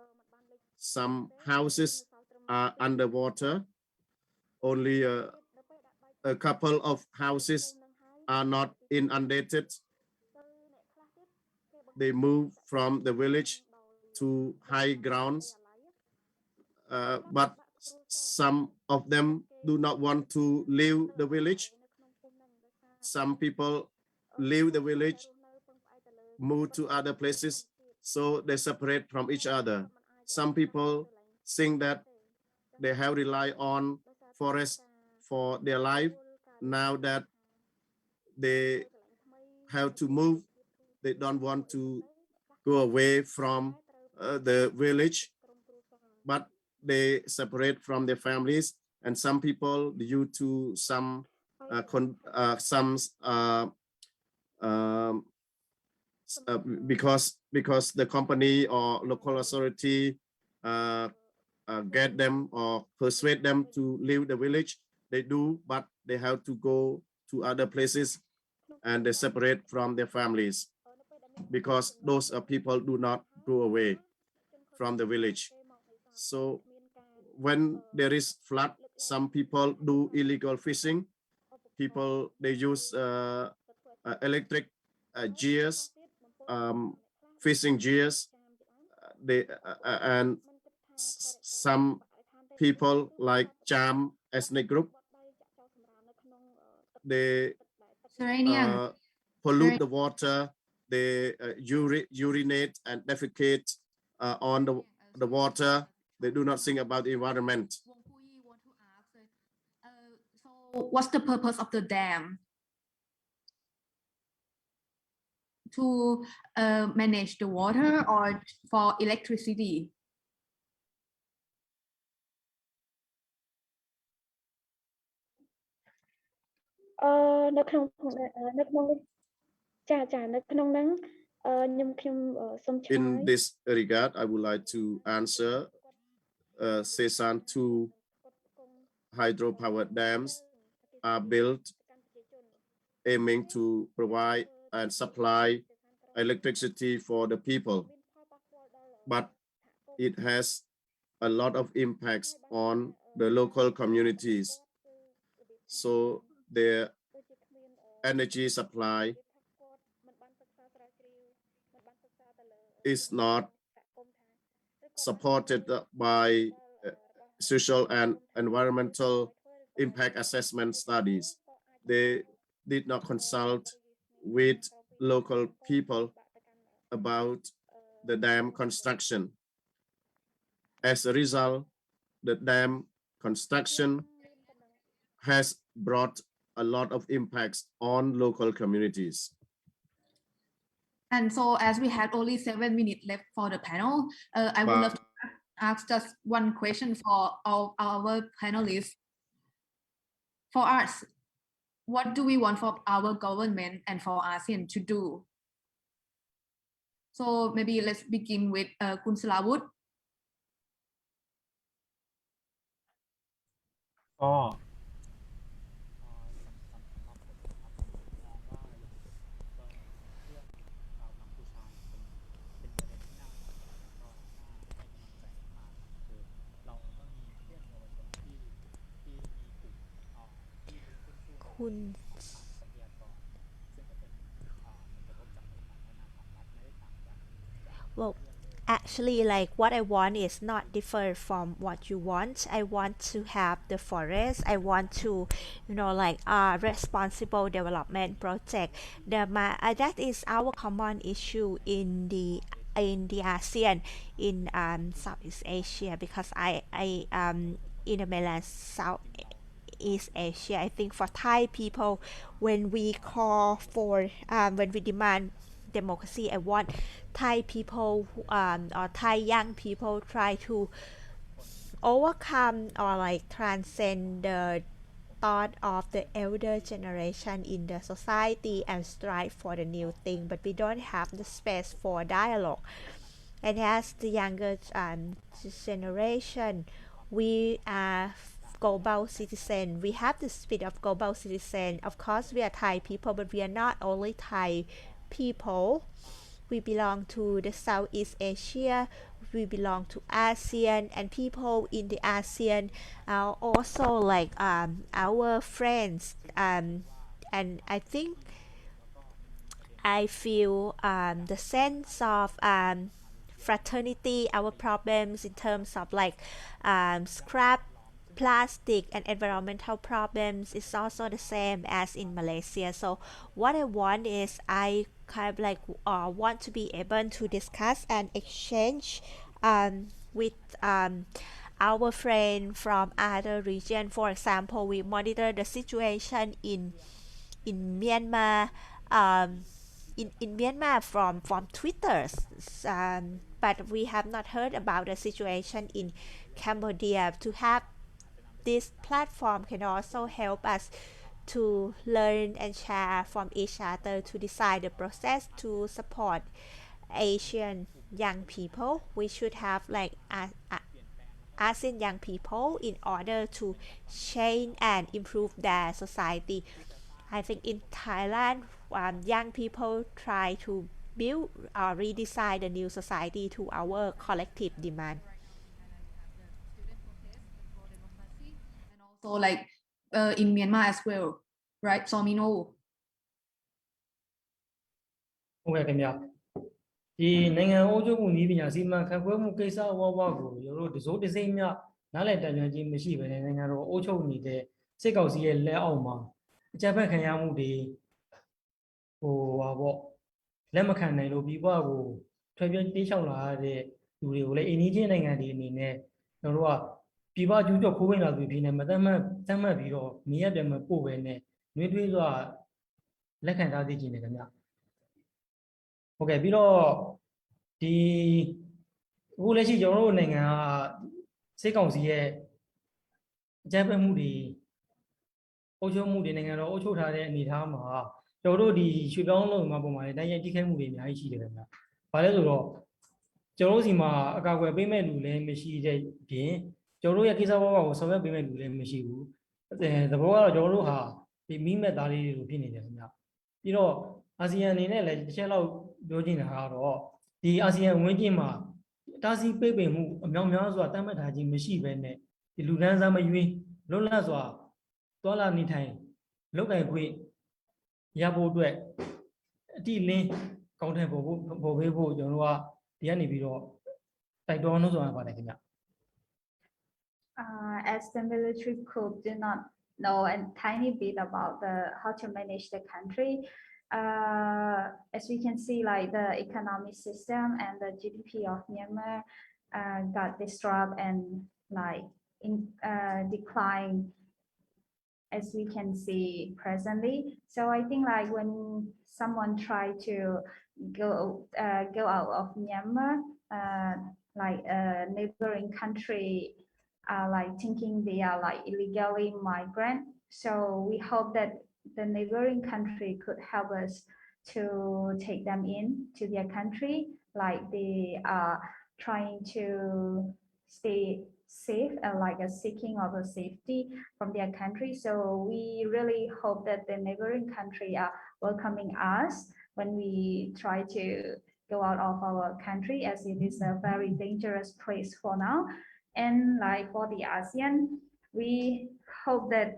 Some houses are underwater. Only a couple of houses are not inundated. They move from the village to high grounds, but some of them do not want to leave the village. Some people leave the village, move to other places, so they separate from each other. Some people think that they have relied on forest for their life. Now that they have to move, they don't want to go away from the village, but they separate from their families. And some people, due to some because the company or local authority get them or persuade them to leave the village, they do, but they have to go to other places and they separate from their families because those people do not go away from the village. So when there is flood, some people do illegal fishing. People, they use electric gears, fishing gears. They and some people like Cham ethnic group, they pollute the water. They urinate and defecate on the water. They do not think about the environment. Wong Pui Yi want to ask, so what's the purpose of the dam? To manage the water or for electricity? In this regard, I would like to answer Sesan 2 hydropower dams are built aiming to provide and supply electricity for the people, but it has a lot of impacts on the local communities. So their energy supply is not supported by social and environmental impact assessment studies. They did not consult with local people about the dam construction. As a result, the dam construction has brought a lot of impacts on local communities. And so as we have only 7 minutes left for the panel, I would love to ask just one question for all our panelists. For us, what do we want for our government and for ASEAN to do? So maybe let's begin with Kun Sarawut. ก็คุณ Well, actually, like what I want is not differ from what you want. I want to have the forest. I want to, like responsible development project. That is our common issue in the ASEAN, in Southeast Asia, because I in the mainland Southeast Asia, I think for Thai people, when we call for when we demand democracy, I want Thai people or Thai young people try to overcome or like transcend the thought of the elder generation in the society and strive for the new thing, but we don't have the space for dialogue. And as the younger generation, we are global citizen. We have the spirit of global citizen. Of course, we are Thai people, but we are not only Thai people. We belong to the Southeast Asia. We belong to ASEAN, and people in the ASEAN are also like our friends. And I think I feel the sense of fraternity, our problems in terms of like scrap, plastic, and environmental problems is also the same as in Malaysia. So what I want is I kind of like want to be able to discuss and exchange with our friend from other region. For example, we monitor the situation in Myanmar, in Myanmar from Twitter, but we have not heard about the situation in Cambodia. To have this platform can also help us to learn and share from each other to decide the process to support Asian young people. We should have like ASEAN young people in order to change and improve their society. I think in Thailand, young people try to build or redesign the new society to our collective demand. And also like in Myanmar as well, right, Zaw Min Oo? ဟုတ်ကဲ့ခင်ဗျဒီနိုင်ငံအုပ်ချုပ်မှုနည်းပညာစီမံခန့်ခွဲမှုကိစ္စဝဝကိုကျွန်တော်တို့တစိုးတစိမ့်မြနားလည်တံပြန်ခြင်းမရှိဘဲနိုင်ငံတော်အုပ်ချုပ်နေတဲ့စစ်ကောင်စီရဲ့လက်အောက်မှာအကြမ်းဖက်ခံရမှုတွေလက်မခံနိုင်လို့ပြည်ပကိုထွက်ပြေးတိမ်းရှောင်လာတဲ့လူတွေကိုလည်းအိန္ဒိယနိုင်ငံတွေအနေနဲ့ကျွန်တော်တို့ကပြည်ပကျူးကျော်ခိုးဝင်လာသူဖြစ်နေမတတ်မှတ်ပြီးတော့နေရပြန်မပို့ပဲနဲ့နှွေးထွေးစွာလက်ခံထားသိခြင်းတယ်ခင်ဗျဟုတ်ကဲ့ပြီးတော့ဒီအခုလက်ရှိကျွန်တော်တို့နိုင်ငံကစစ်ကောင်စီရဲ့အကြမ်းဖက်မှုတွေအုပ်ချုပ်မှုတွေနိုင်ငံတော်အုပ်ချုပ်ထားတဲ့အနေအထားမှာကျွန်တော်တို့ဒီရွှေပြောင်းလုံးမှာပုံမှာလည်းတိုင်းရိုက်တိခိုက်မှုတွေအများကြီးရှိတယ်ခင်ဗျ။ဘာလဲဆိုတော့ကျွန်တော်တို့စီမှာအကာအကွယ်ပေးမဲ့လူလည်းမရှိတဲ့ပြင်ကျွန်တော်တို့ရဲ့ကိစ္စဘောကိုဆောင်ရွက်ပေးမဲ့လူလည်းမရှိဘူး။သဘောကတော့ကျွန်တော်တို့ဟာဒီမိမဲ့သားလေးတွေဖြစ်နေတယ်ခင်ဗျ။ပြီးတော့အာဆီယံအနေနဲ့လည်းတစ်ချက်လောက်ပြောချင်တာကတော့ဒီအာဆီယံဝန်းကျင်မှာတားဆီးပိတ်ပင်မှုအများများစွာတတ်မှတ်ထားခြင်းမရှိဘဲနဲ့ဒီလူဒန်းစားမရွေးလွတ်လပ်စွာတော်လာနေထိုင်လုပ်ကိုင်ခွင့်ရဖို့အတွက်အတိလင်းကောင်းတဲ့ပေါ်ပေးဖို့ကျွန်တော်တို့ကဒီကနေပြီးတော့တိုက်တွန်းလို့ဆိုတာပါတယ်ခင်ဗျ As the military coup did not know a tiny bit about how to manage the country, as we can see, like the economic system and the GDP of Myanmar got disrupted and like decline, as we can see presently. So I think like when someone try to go out of Myanmar, like a neighboring country are like thinking they are like illegally migrant. So we hope that the neighboring country could help us to take them in to their country, like they are trying to stay safe and like a seeking of a safety from their country. So we really hope that the neighboring country are welcoming us when we try to go out of our country, as it is a very dangerous place for now. And like for the ASEAN, we hope that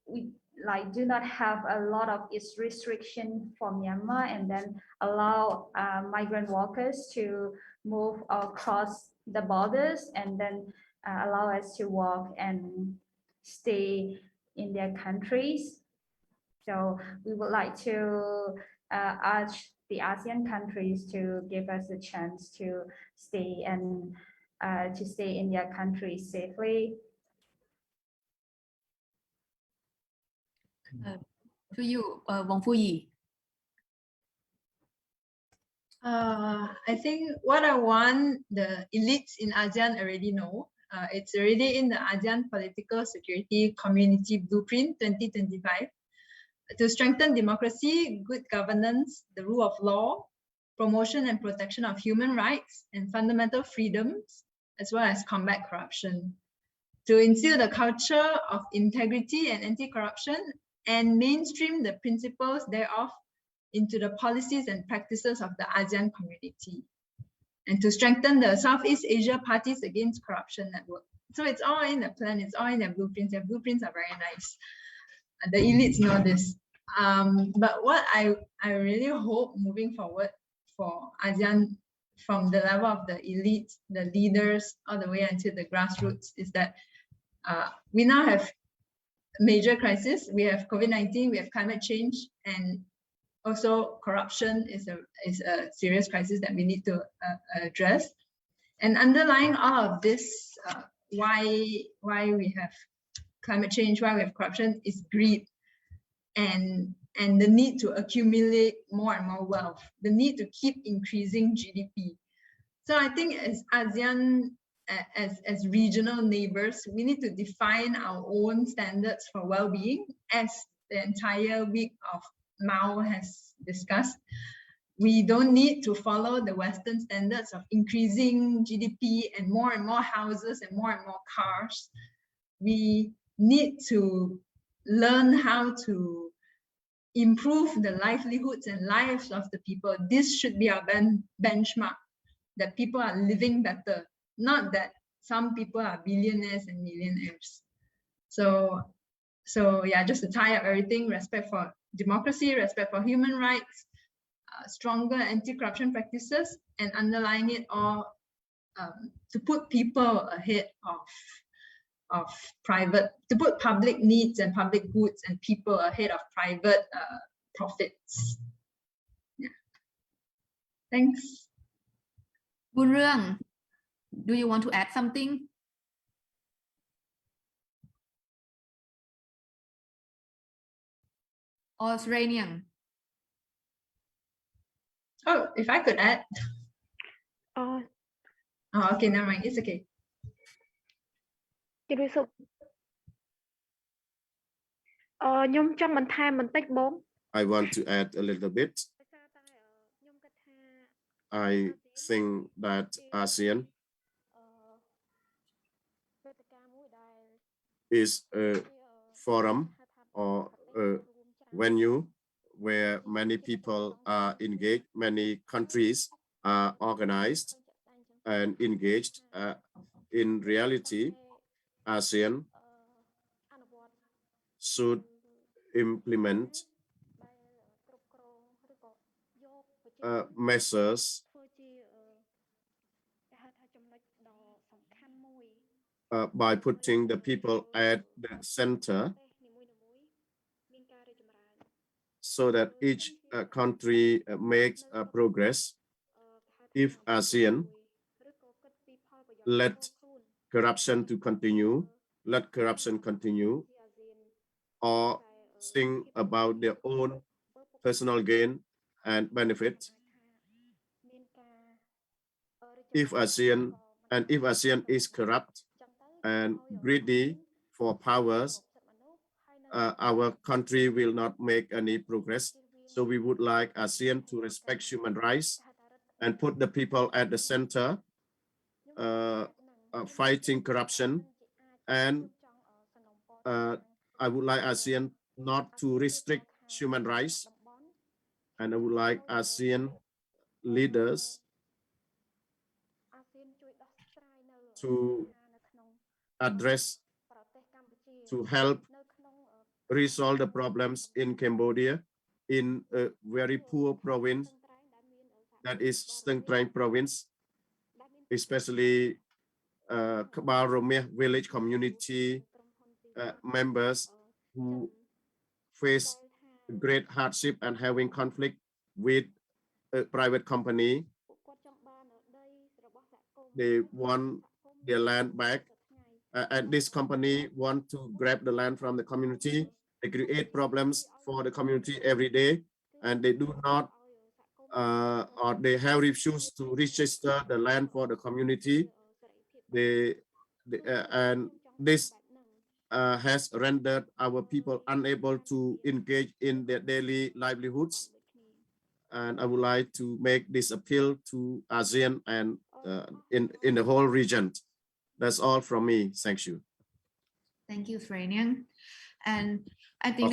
we like do not have a lot of its restriction for Myanmar and then allow migrant workers to move across the borders and then allow us to work and stay in their countries. So we would like to urge the ASEAN countries to give us a chance to stay and to stay in their countries safely. To you, Wong Pui Yi. I think what I want the elites in ASEAN already know. It's already in the ASEAN Political Security Community Blueprint 2025 to strengthen democracy, good governance, the rule of law, promotion and protection of human rights and fundamental freedoms, as well as combat corruption, to instill the culture of integrity and anti-corruption and mainstream the principles thereof into the policies and practices of the ASEAN community, and to strengthen the Southeast Asia Parties Against Corruption network. So it's all in the plan, it's all in the blueprints. The blueprints are very nice. The elites know this. But what I really hope moving forward for ASEAN from the level of the elites, the leaders, all the way until the grassroots is that we now have major crises. We have COVID-19, we have climate change, and also corruption is a serious crisis that we need to address. And underlying all of this, why we have climate change, why we have corruption is greed and the need to accumulate more and more wealth, the need to keep increasing GDP. So I think as ASEAN, as regional neighbors, we need to define our own standards for well-being, as the entire week of Mao has discussed. we don't need to follow the Western standards of increasing GDP and more houses and more cars. We need to learn how to improve the livelihoods and lives of the people. This should be our benchmark, that people are living better, not that some people are billionaires and millionaires. So yeah, just to tie up everything, respect for democracy, respect for human rights, stronger anti-corruption practices, and underline it all to put people ahead of private, to put public needs and public goods and people ahead of private profits. Yeah. Thanks. Bunrung, do you want to add something? Or Sraniang? Oh, if I could add. Oh, okay, never mind. It's okay. I want to add a little bit. I think that ASEAN is a forum or a venue where many people are engaged, many countries are organized and engaged. In reality, ASEAN should implement measures by putting the people at the center, so that each country makes progress. If ASEAN let corruption continue, or think about their own personal gain and benefit, if ASEAN is corrupt and greedy for powers, our country will not make any progress. So we would like ASEAN to respect human rights and put the people at the center, fighting corruption. And I would like ASEAN not to restrict human rights. And I would like ASEAN leaders to address, to help resolve the problems in Cambodia, in a very poor province, that is Stung Treng province, especially Kbal Romeas village community members who face great hardship and having conflict with a private company. They want their land back, and this company want to grab the land from the community. They create problems for the community every day, and they do not or they have refused to register the land for the community. And this has rendered our people unable to engage in their daily livelihoods. And I would like to make this appeal to ASEAN and in the whole region. That's all from me. Thank you. Thank you, Sraniang. And I think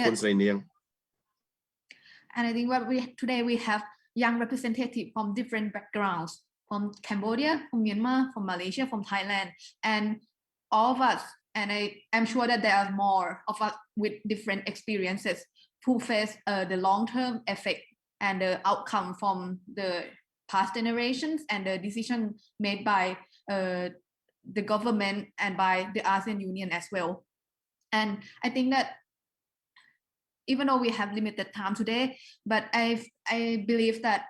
today we have young representatives from different backgrounds, from Cambodia, from Myanmar, from Malaysia, from Thailand, and all of us. And I'm sure that there are more of us with different experiences who face the long-term effect and the outcome from the past generations and the decision made by the government and by the ASEAN Union as well. And I think that even though we have limited time today, but I believe that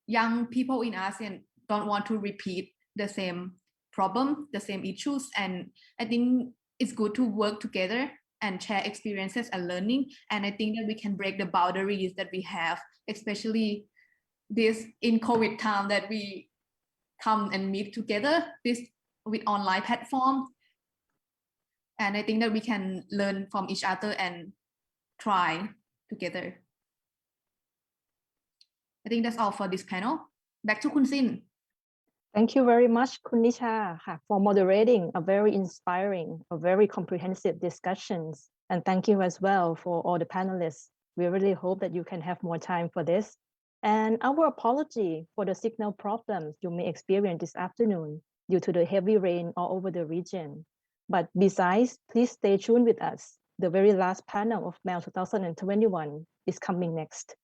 young people in ASEAN don't want to repeat the same problem, the same issues. And I think it's good to work together and share experiences and learning. And I think that we can break the boundaries that we have, especially this in COVID time that we come and meet together, this with online platform. And I think that we can learn from each other and try together. I think that's all for this panel. Back to Kun Sin. Thank you very much, Kun Nicha, for moderating a very inspiring, a very comprehensive discussions. And thank you as well for all the panelists. We really hope that you can have more time for this. And our apology for the signal problems you may experience this afternoon due to the heavy rain all over the region. But besides, please stay tuned with us. The very last panel of May 2021 is coming next.